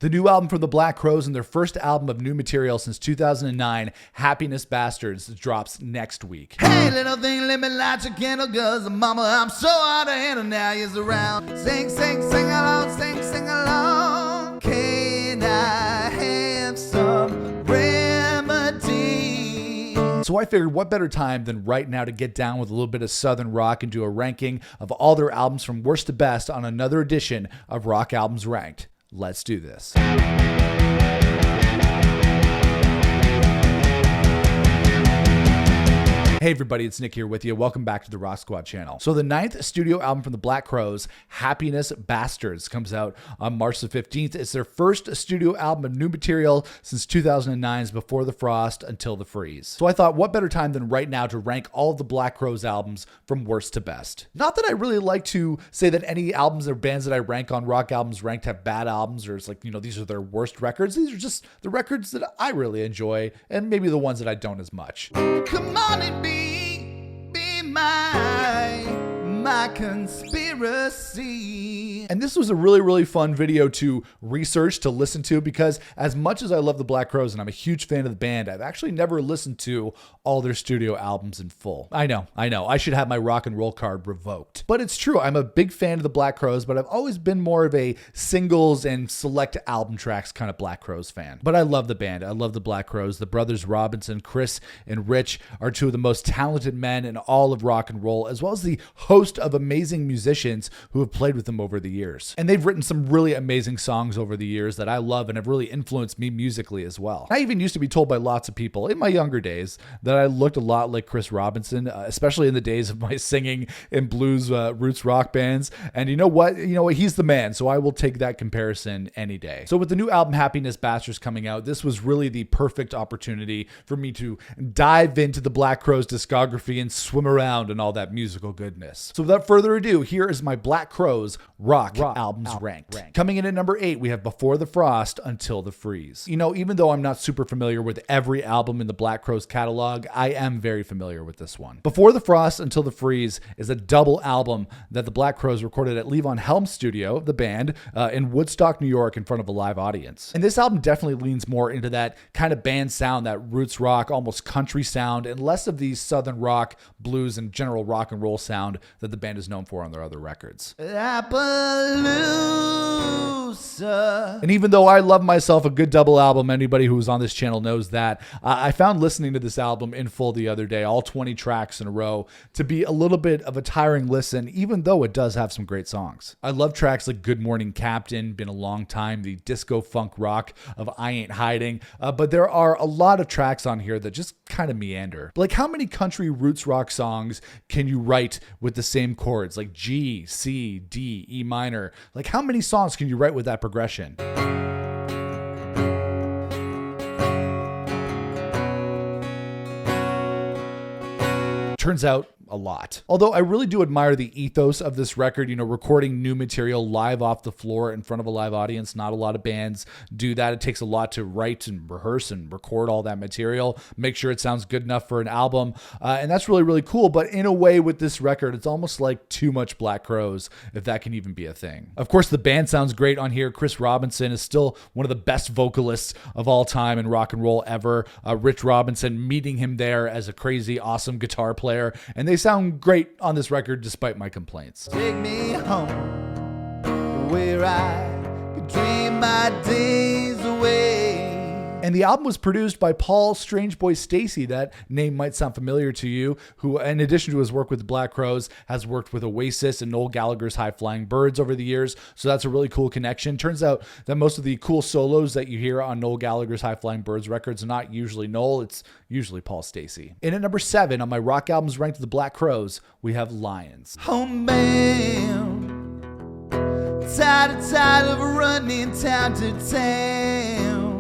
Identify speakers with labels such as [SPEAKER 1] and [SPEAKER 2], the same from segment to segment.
[SPEAKER 1] The new album from the Black Crowes and their first album of new material since 2009, Happiness Bastards, drops next week.
[SPEAKER 2] Hey, little thing, let me light your candle, cause mama, I'm so out of hand and now you're around. Sing, sing, sing along, sing, sing along. Can I have some remedy?
[SPEAKER 1] So I figured what better time than right now to get down with a little bit of Southern rock and do a ranking of all their albums from worst to best on another edition of Rock Albums Ranked. Let's do this. Hey everybody, it's Nick here with you. Welcome back to the Rock Squad channel. So the 9th studio album from the Black Crowes, Happiness Bastards, comes out on March the 15th. It's their first studio album of new material since 2009's Before the Frost Until the Freeze. So I thought, what better time than right now to rank all of the Black Crowes albums from worst to best. Not that I really like to say that any albums or bands that I rank on Rock Albums Ranked have bad albums, or it's like, you know, these are their worst records. These are just the records that I really enjoy, and maybe the ones that I don't as much.
[SPEAKER 2] Come on and be my conspiracy.
[SPEAKER 1] And this was a really fun video to research, to listen to, because as much as I love the Black Crowes and I'm a huge fan of the band, I've actually never listened to all their studio albums in full. I know. I should have my rock and roll card revoked. But it's true, I'm a big fan of the Black Crowes, but I've always been more of a singles and select album tracks kind of Black Crowes fan. But I love the band. I love the Black Crowes. The brothers Robinson, Chris and Rich, are two of the most talented men in all of rock and roll, as well as the host of amazing musicians who have played with them over the years. And they've written some really amazing songs over the years that I love and have really influenced me musically as well. I even used to be told by lots of people in my younger days that I looked a lot like Chris Robinson, especially in the days of my singing in blues roots rock bands. And you know what? He's the man, so I will take that comparison any day. So with the new album Happiness Bastards coming out, this was really the perfect opportunity for me to dive into the Black Crowes discography and swim around in all that musical goodness. So without further ado, here is my Black Crowes rock albums ranked. Coming in at number 8, we have Before the Frost Until the Freeze. Even though I'm not super familiar with every album in the Black Crowes catalog, I am very familiar with this one. Before the Frost Until the Freeze is a double album that the Black Crowes recorded at Levon Helm's studio, the band, in Woodstock, New York, in front of a live audience. And this album definitely leans more into that kind of band sound, that roots rock, almost country sound, and less of the southern rock, blues, and general rock and roll sound that the band is known for on their other records.
[SPEAKER 2] Appaloosa.
[SPEAKER 1] And even though I love myself a good double album, anybody who's on this channel knows that, I found listening to this album in full the other day, all 20 tracks in a row, to be a little bit of a tiring listen, even though it does have some great songs. I love tracks like Good Morning Captain, Been a Long Time, the disco funk rock of I Ain't Hiding, but there are a lot of tracks on here that just kind of meander. Like, how many country roots rock songs can you write with the same chords, like G, C, D, E minor? Like, how many songs can you write with that progression? Turns out, a lot. Although I really do admire the ethos of this record, recording new material live off the floor in front of a live audience. Not a lot of bands do that. It takes a lot to write and rehearse and record all that material, make sure it sounds good enough for an album. And that's really cool. But in a way with this record, it's almost like too much Black Crowes, if that can even be a thing. Of course, the band sounds great on here. Chris Robinson is still one of the best vocalists of all time in rock and roll ever. Rich Robinson, meeting him there as a crazy, awesome guitar player. And they sound great on this record despite my complaints.
[SPEAKER 2] Take me home where I could dream my days away.
[SPEAKER 1] And the album was produced by Paul Strangeboy Stacey. That name might sound familiar to you, who, in addition to his work with the Black Crowes, has worked with Oasis and Noel Gallagher's High Flying Birds over the years. So that's a really cool connection. Turns out that most of the cool solos that you hear on Noel Gallagher's High Flying Birds records are not usually Noel, it's usually Paul Stacey. And at number 7 on my rock albums ranked to the Black Crowes, we have Lions.
[SPEAKER 2] Oh man, tired of running town to town.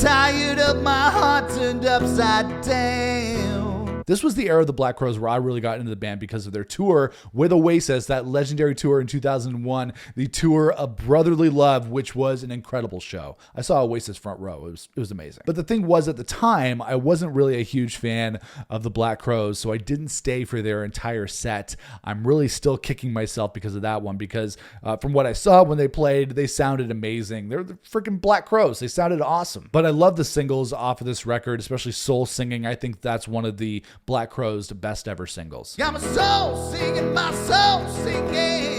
[SPEAKER 2] Tired of my heart turned upside down.
[SPEAKER 1] This was the era of the Black Crowes where I really got into the band because of their tour with Oasis, that legendary tour in 2001, the tour of Brotherly Love, which was an incredible show. I saw Oasis front row. It was amazing. But the thing was, at the time, I wasn't really a huge fan of the Black Crowes, so I didn't stay for their entire set. I'm really still kicking myself because of that one, because from what I saw when they played, they sounded amazing. They're the freaking Black Crowes. They sounded awesome. But I love the singles off of this record, especially Soul Singing. I think that's one of the Black Crowes' best ever singles.
[SPEAKER 2] Got my soul singing, my soul singing.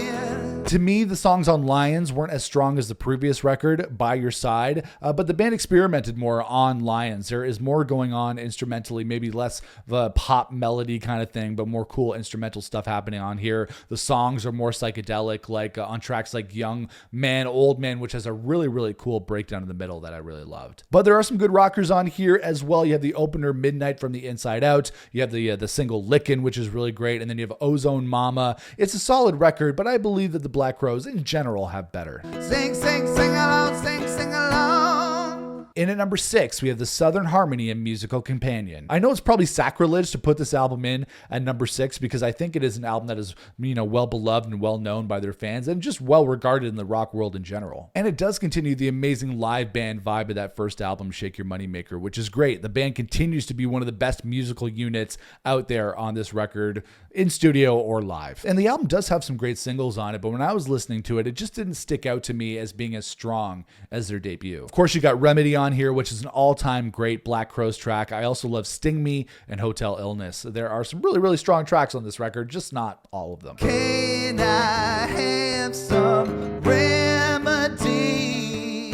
[SPEAKER 1] To me, the songs on Lions weren't as strong as the previous record, By Your Side, but the band experimented more on Lions. There is more going on instrumentally, maybe less of a pop melody kind of thing, but more cool instrumental stuff happening on here. The songs are more psychedelic, like on tracks like Young Man, Old Man, which has a really, really cool breakdown in the middle that I really loved. But there are some good rockers on here as well. You have the opener, Midnight from the Inside Out. You have the single Lickin', which is really great. And then you have Ozone Mama. It's a solid record, but I believe that the Black Crowes in general have better.
[SPEAKER 2] Sing, sing, sing along, sing, sing along.
[SPEAKER 1] In at number 6, we have the Southern Harmony and Musical Companion. I know it's probably sacrilege to put this album in at number 6 because I think it is an album that is, well beloved and well known by their fans and just well regarded in the rock world in general. And it does continue the amazing live band vibe of that first album, Shake Your Money Maker, which is great. The band continues to be one of the best musical units out there on this record, in studio or live. And the album does have some great singles on it, but when I was listening to it, it just didn't stick out to me as being as strong as their debut. Of course, you got Remedy on here, which is an all-time great Black Crowes track. I also love Sting Me and Hotel Illness. There are some really, really strong tracks on this record, just not all of them.
[SPEAKER 2] Can I have some remedy?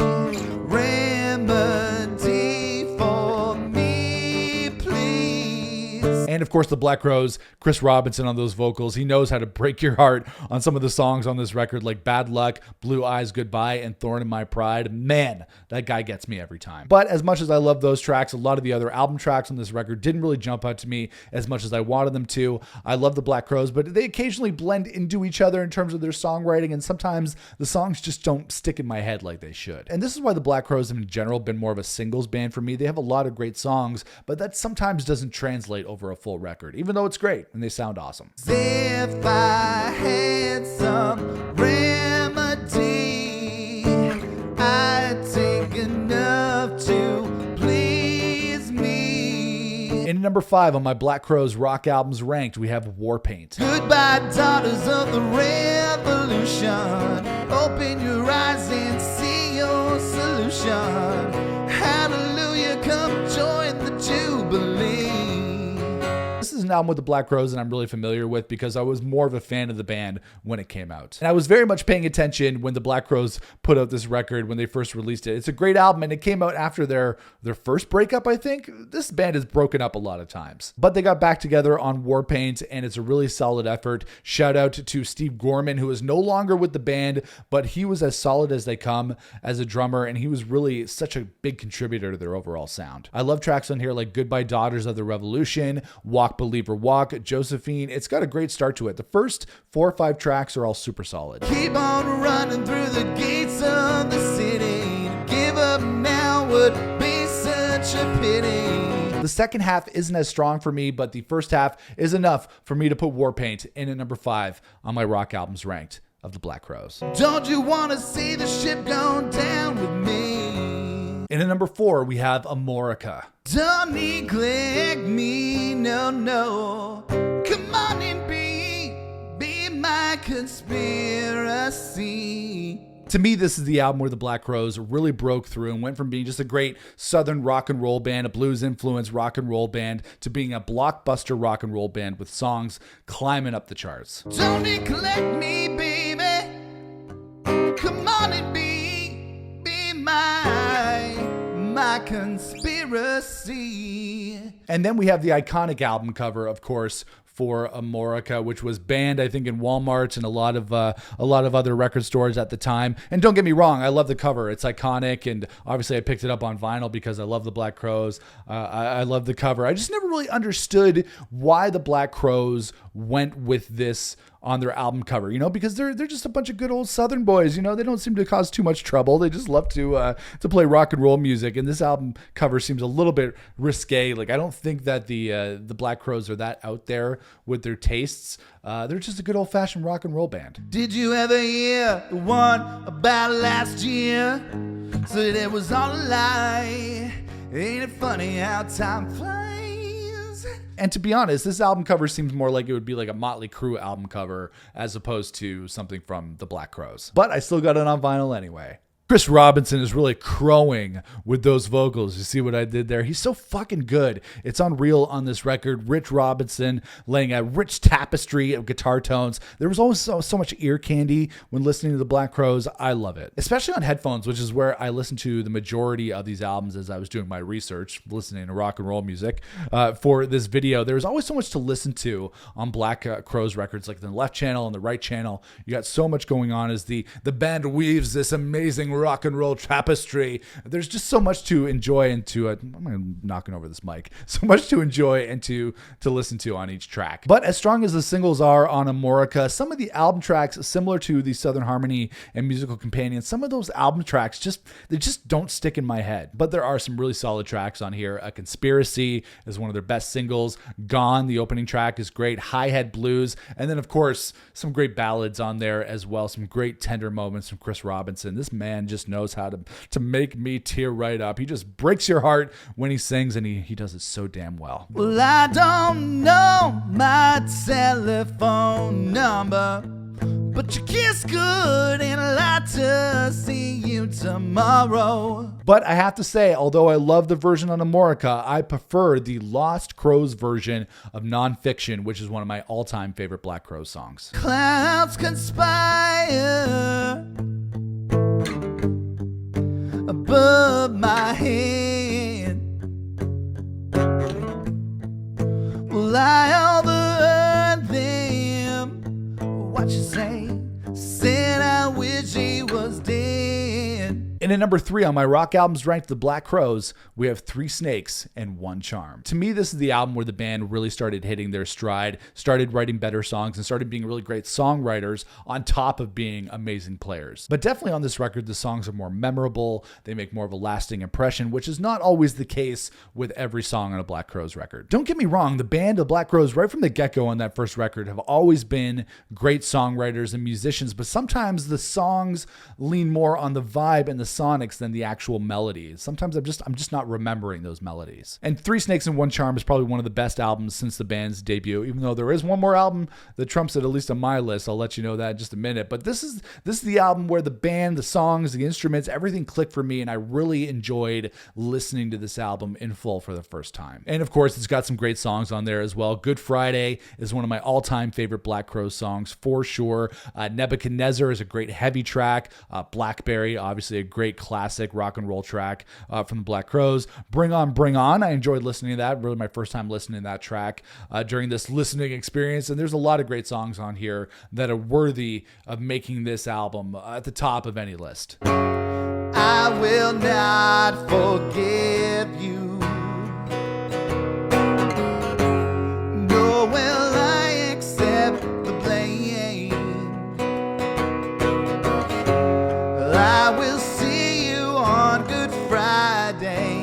[SPEAKER 2] Remedy for me, please.
[SPEAKER 1] And of course, the Black Crowes, Chris Robinson on those vocals. He knows how to break your heart on some of the songs on this record, like Bad Luck, Blue Eyes Goodbye, and Thorn in My Pride. Man, that guy gets me every time. But as much as I love those tracks, a lot of the other album tracks on this record didn't really jump out to me as much as I wanted them to. I love the Black Crowes, but they occasionally blend into each other in terms of their songwriting, and sometimes the songs just don't stick in my head like they should. And this is why the Black Crowes have in general been more of a singles band for me. They have a lot of great songs, but that sometimes doesn't translate over a full record, even though it's great and they sound awesome.
[SPEAKER 2] If I had some remedy, I'd take enough to please me.
[SPEAKER 1] In number 5 on my Black Crowes rock albums ranked, we have Warpaint.
[SPEAKER 2] Goodbye, daughters of the revolution. Open your eyes and see your solution. Hallelujah, come join the Jubilee.
[SPEAKER 1] This is an album with the Black Crowes that I'm really familiar with because I was more of a fan of the band when it came out. And I was very much paying attention when the Black Crowes put out this record when they first released it. It's a great album, and it came out after their first breakup, I think. This band has broken up a lot of times. But they got back together on Warpaint, and it's a really solid effort. Shout out to Steve Gorman, who is no longer with the band, but he was as solid as they come as a drummer, and he was really such a big contributor to their overall sound. I love tracks on here like Goodbye Daughters of the Revolution, Walk Believer Walk, Josephine. It's got a great start to it. The first 4 or 5 tracks are all super solid.
[SPEAKER 2] Keep on running through the gates of the city. Give up now would be such a pity.
[SPEAKER 1] The second half isn't as strong for me, but the first half is enough for me to put Warpaint in at number 5 on my rock albums ranked of the Black Crowes.
[SPEAKER 2] Don't you want to see the ship going down with me?
[SPEAKER 1] In at number 4, we have Amorica.
[SPEAKER 2] Don't neglect me, no. Come on and be my conspiracy.
[SPEAKER 1] To me, this is the album where the Black Crowes really broke through and went from being just a great Southern rock and roll band, a blues-influenced rock and roll band, to being a blockbuster rock and roll band with songs climbing up the charts.
[SPEAKER 2] Don't neglect me, baby. Come on and be my conspiracy.
[SPEAKER 1] And then we have the iconic album cover, of course, for Amorica, which was banned, I think, in Walmart and a lot of other record stores at the time. And don't get me wrong, I love the cover. It's iconic, and obviously I picked it up on vinyl because I love the Black Crowes. I love the cover. I just never really understood why the Black Crowes went with this on their album cover, because they're just a bunch of good old Southern boys. They don't seem to cause too much trouble. They just love to play rock and roll music. And this album cover seems a little bit risque. Like, I don't think that the Black Crowes are that out there with their tastes. They're just a good old fashioned rock and roll band.
[SPEAKER 2] Did you ever hear the one about last year? Said it was all a lie. Ain't it funny how time flies?
[SPEAKER 1] And to be honest, this album cover seems more like it would be like a Motley Crue album cover as opposed to something from the Black Crowes. But I still got it on vinyl anyway. Chris Robinson is really crowing with those vocals. You see what I did there? He's so fucking good. It's unreal on this record. Rich Robinson laying a rich tapestry of guitar tones. There was always so much ear candy when listening to the Black Crowes. I love it. Especially on headphones, which is where I listened to the majority of these albums as I was doing my research, listening to rock and roll music for this video. There was always so much to listen to on Black Crowes records, like the left channel and the right channel. You got so much going on as the band weaves this amazing rock and roll tapestry. There's just so much to enjoy and to I'm knocking over this mic. So much to enjoy and to listen to on each track. But as strong as the singles are on Amorica, some of the album tracks, similar to the Southern Harmony and Musical Companion, some of those album tracks just don't stick in my head. But there are some really solid tracks on here. A Conspiracy is one of their best singles. Gone, the opening track, is great. High Head Blues, and then of course some great ballads on there as well. Some great tender moments from Chris Robinson. This man just knows how to make me tear right up. He just breaks your heart when he sings, and he does it so damn well.
[SPEAKER 2] Well, I don't know my telephone number, but your kiss good and I'd like to see you tomorrow.
[SPEAKER 1] But I have to say, although I love the version on Amorica, I prefer the Lost Crows version of Nonfiction, which is one of my all-time favorite Black Crowes songs.
[SPEAKER 2] Clouds conspire above my head. Well, I overheard them. What you say? Said I wish he was dead.
[SPEAKER 1] And at number 3 on my rock albums ranked the Black Crowes, we have 3 Snakes and 1 Charm. To me, this is the album where the band really started hitting their stride, started writing better songs, and started being really great songwriters on top of being amazing players. But definitely on this record, the songs are more memorable. They make more of a lasting impression, which is not always the case with every song on a Black Crowes record. Don't get me wrong, the band of Black Crowes, right from the get-go on that first record, have always been great songwriters and musicians, but sometimes the songs lean more on the vibe and the sonics than the actual melodies. Sometimes I'm just not remembering those melodies. And 3 Snakes and 1 Charm is probably one of the best albums since the band's debut, even though there is one more album that trumps it, at least on my list. I'll let you know that in just a minute. But this is the album where the band, the songs, the instruments, everything clicked for me, and I really enjoyed listening to this album in full for the first time. And of course, it's got some great songs on there as well. Good Friday is one of my all-time favorite Black Crowes songs for sure. Nebuchadnezzar is a great heavy track. Blackberry, obviously a great classic rock and roll track from the Black Crowes. Bring On. I enjoyed listening to that. Really my first time listening to that track during this listening experience. And there's a lot of great songs on here that are worthy of making this album at the top of any list.
[SPEAKER 2] I will not forgive you. Nor will I accept the blame. I will see you on Good Friday.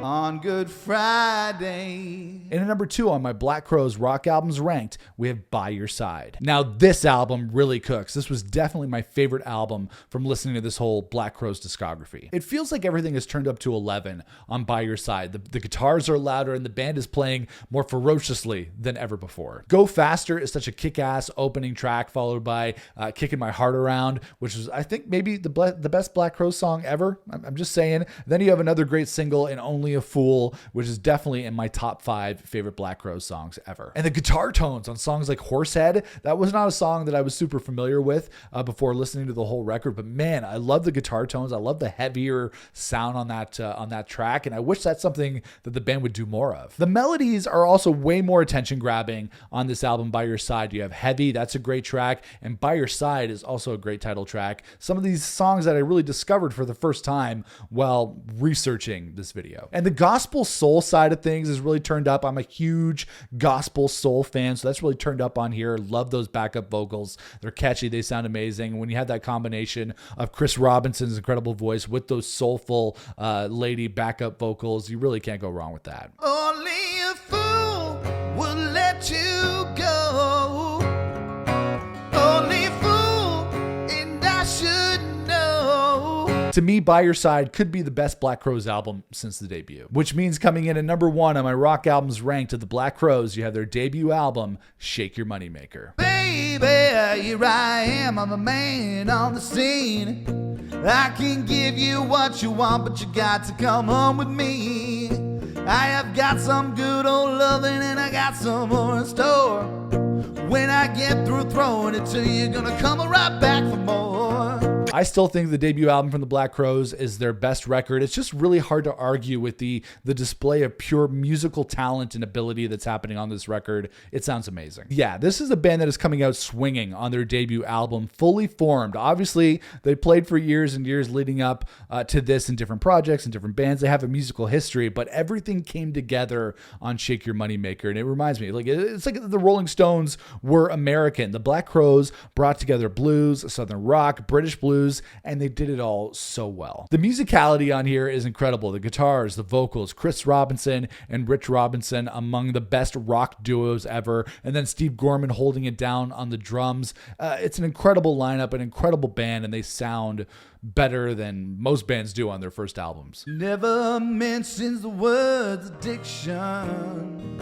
[SPEAKER 2] On Good Friday.
[SPEAKER 1] And at number 2 on my Black Crowes rock albums ranked, we have By Your Side. Now, this album really cooks. This was definitely my favorite album from listening to this whole Black Crowes discography. It feels like everything is turned up to 11 on By Your Side. The guitars are louder and the band is playing more ferociously than ever before. Go Faster is such a kick-ass opening track, followed by Kicking My Heart Around, which is, I think, maybe the best Black Crowes song ever. I'm just saying. Then you have another great single in Only a Fool, which is definitely in my top 5 favorite Black Crowes songs ever. And the guitar tones on songs like Horsehead, that was not a song that I was super familiar with before listening to the whole record, but man, I love the guitar tones. I love the heavier sound on that track, and I wish that's something that the band would do more of. The melodies are also way more attention grabbing on this album. By Your Side, you have Heavy, that's a great track, and By Your Side is also a great title track. Some of these songs that I really discovered for the first time while researching this video. And the gospel soul side of things is really turned up. I'm a huge gospel soul fan, so that's really turned up on here. Love those backup vocals. They're catchy. They sound amazing. When you have that combination of Chris Robinson's incredible voice with those soulful lady backup vocals, you really can't go wrong with that.
[SPEAKER 2] Only a fool will let you go. Only a fool, and I should know.
[SPEAKER 1] To me, By Your Side could be the best Black Crowes album since the debut, which means coming in at number 1 on my rock albums ranked of the Black Crowes, you have their debut album, Shake Your Moneymaker.
[SPEAKER 2] Baby, here I am, I'm a man on the scene. I can give you what you want, but you got to come home with me. I have got some good old loving and I got some more in store. When I get through throwing it to you, gonna come right back for more.
[SPEAKER 1] I still think the debut album from the Black Crowes is their best record. It's just really hard to argue with the display of pure musical talent and ability that's happening on this record. It sounds amazing. Yeah, this is a band that is coming out swinging on their debut album, fully formed. Obviously, they played for years and years leading up to this in different projects and different bands. They have a musical history, but everything came together on Shake Your Moneymaker. And it reminds me, it's like the Rolling Stones were American. The Black Crowes brought together blues, southern rock, British blues, and they did it all so well. The musicality on here is incredible. The guitars, the vocals, Chris Robinson and Rich Robinson, among the best rock duos ever. And then Steve Gorman holding it down on the drums. It's an incredible lineup, an incredible band, and they sound better than most bands do on their first albums.
[SPEAKER 2] Never mentions the words addiction.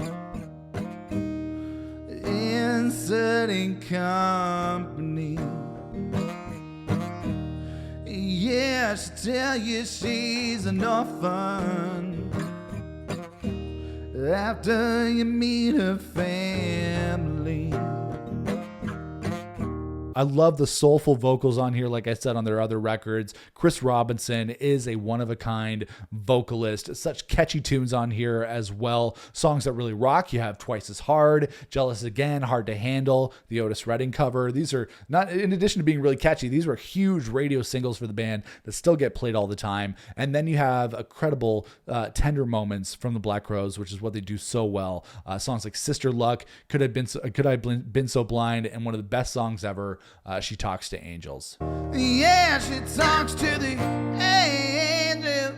[SPEAKER 2] Inserting company. Yeah, she tell you she's an orphan after you meet her family.
[SPEAKER 1] I love the soulful vocals on here, like I said, on their other records. Chris Robinson is a one-of-a-kind vocalist. Such catchy tunes on here as well. Songs that really rock. You have Twice as Hard, Jealous Again, Hard to Handle, the Otis Redding cover. These are not, in addition to being really catchy, these were huge radio singles for the band that still get played all the time. And then you have incredible tender moments from the Black Crowes, which is what they do so well. Songs like Sister Luck, Could I Been So Blind, and one of the best songs ever, She Talks to Angels.
[SPEAKER 2] Yeah, she talks to the angel.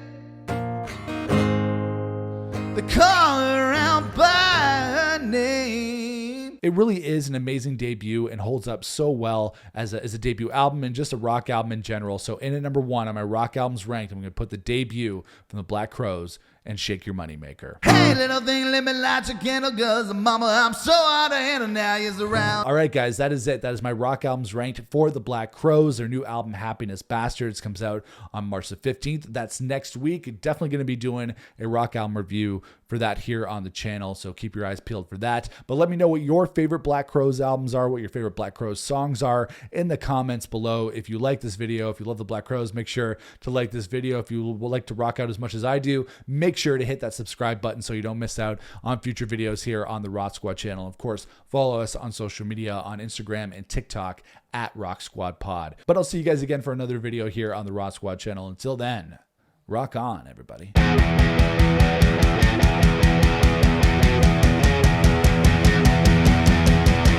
[SPEAKER 2] They call her out by her name.
[SPEAKER 1] It really is an amazing debut and holds up so well as a debut album and just a rock album in general. So in at number 1 on my rock albums ranked, I'm going to put the debut from the Black Crowes and Shake Your Moneymaker.
[SPEAKER 2] Hey, little thing, let me light your candle, cause mama, I'm so out of hand and now you're around.
[SPEAKER 1] All right, guys, that is it. That is my rock albums ranked for the Black Crowes. Their new album, Happiness Bastards, comes out on March the 15th. That's next week. Definitely going to be doing a rock album review for that here on the channel, so keep your eyes peeled for that. But let me know what your favorite Black Crowes albums are, what your favorite Black Crowes songs are in the comments below. If you like this video, if you love the Black Crowes, make sure to like this video. If you would like to rock out as much as I do, make sure to hit that subscribe button so you don't miss out on future videos here on the Rock Squad channel. Of course, follow us on social media on Instagram and TikTok at Rock Squad Pod. But I'll see you guys again for another video here on the Rock Squad channel. Until then, rock on, everybody.